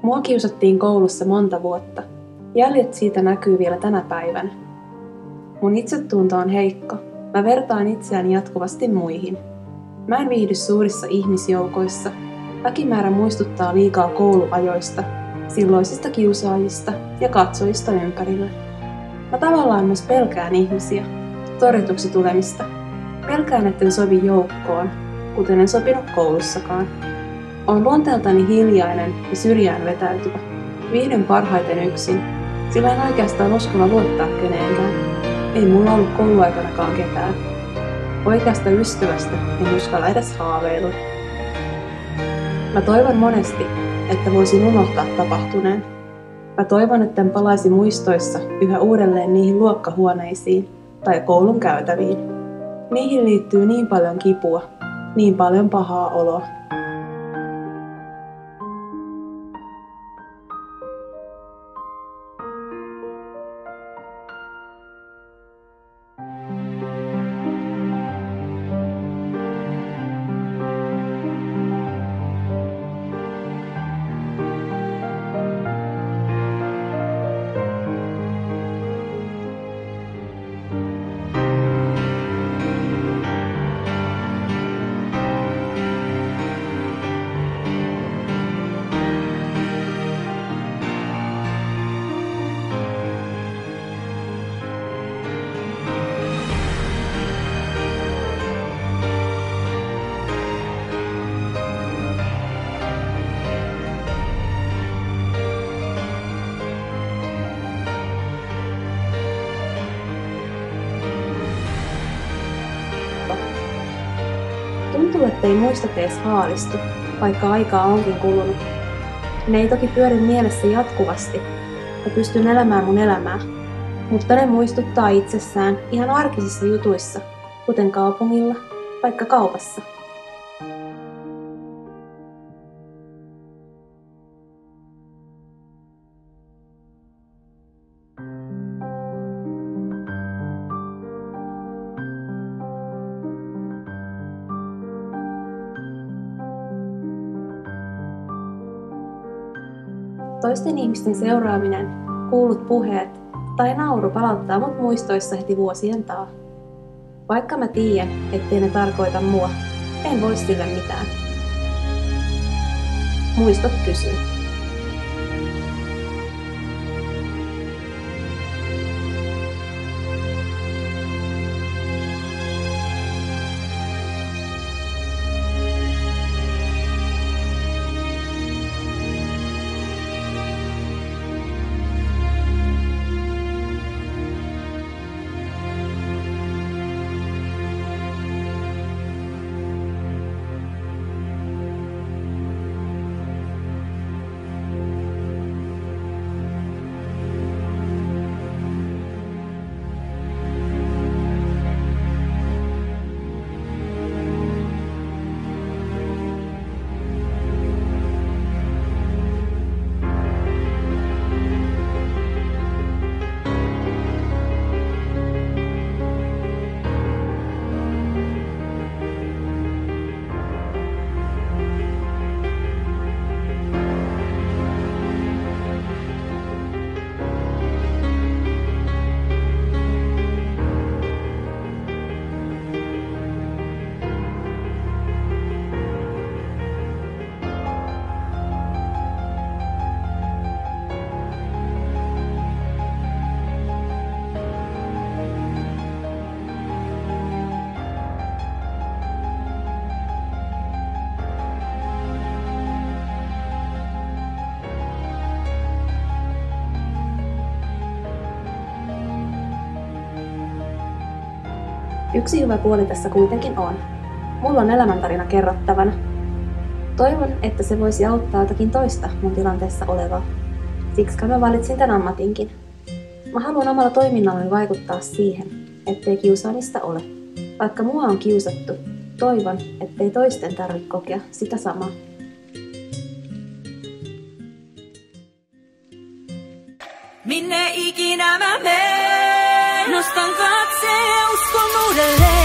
Mua kiusattiin koulussa monta vuotta. Jäljet siitä näkyy vielä tänä päivänä. Mun itsetunto on heikko. Mä vertaan itseäni jatkuvasti muihin. Mä en viihdy suurissa ihmisjoukoissa. Väkimäärä muistuttaa liikaa kouluajoista, silloisista kiusaajista ja katsojista ympärillä. Mä tavallaan myös pelkään ihmisiä, torjutuksi tulemista. Pelkään, etten sovi joukkoon, kuten en sopinut koulussakaan. Oon luonteeltani hiljainen ja syrjään vetäytyvä. Viihdyn parhaiten yksin, sillä en oikeastaan uskalla luottaa keneenkään. Ei mulla ollut kouluaikanakaan ketään. Oikeasta ystävästä en uskalla edes haaveilla. Mä toivon monesti, että voisin unohtaa tapahtuneen. Mä toivon, etten palaisi muistoissa yhä uudelleen niihin luokkahuoneisiin tai koulun käytäviin. Niihin liittyy niin paljon kipua, niin paljon pahaa oloa. Tuntuu, ettei muistot edes haalistu, vaikka aikaa onkin kulunut. Ne ei toki pyöri mielessä jatkuvasti ja pystyn elämään mun elämää, mutta ne muistuttaa itsessään ihan arkisissa jutuissa, kuten kaupungilla, vaikka kaupassa. Toisten ihmisten seuraaminen, kuullut puheet tai nauru palauttaa mut muistoissa heti vuosien taa. Vaikka mä tiedän, ettei ne tarkoita mua, en voi sille mitään. Muistot kysyy. Yksi hyvä puoli tässä kuitenkin on. Mulla on elämäntarina kerrottavana. Toivon, että se voisi auttaa jotakin toista mun tilanteessa olevaa. Siksi mä valitsin tämän ammatinkin. Mä haluan omalla toiminnallani vaikuttaa siihen, ettei kiusaamista ole. Vaikka mua on kiusattu, toivon, ettei toisten tarvitse kokea sitä samaa. Minne ikinä mä menen, nostan katseen, uskon uudelleen.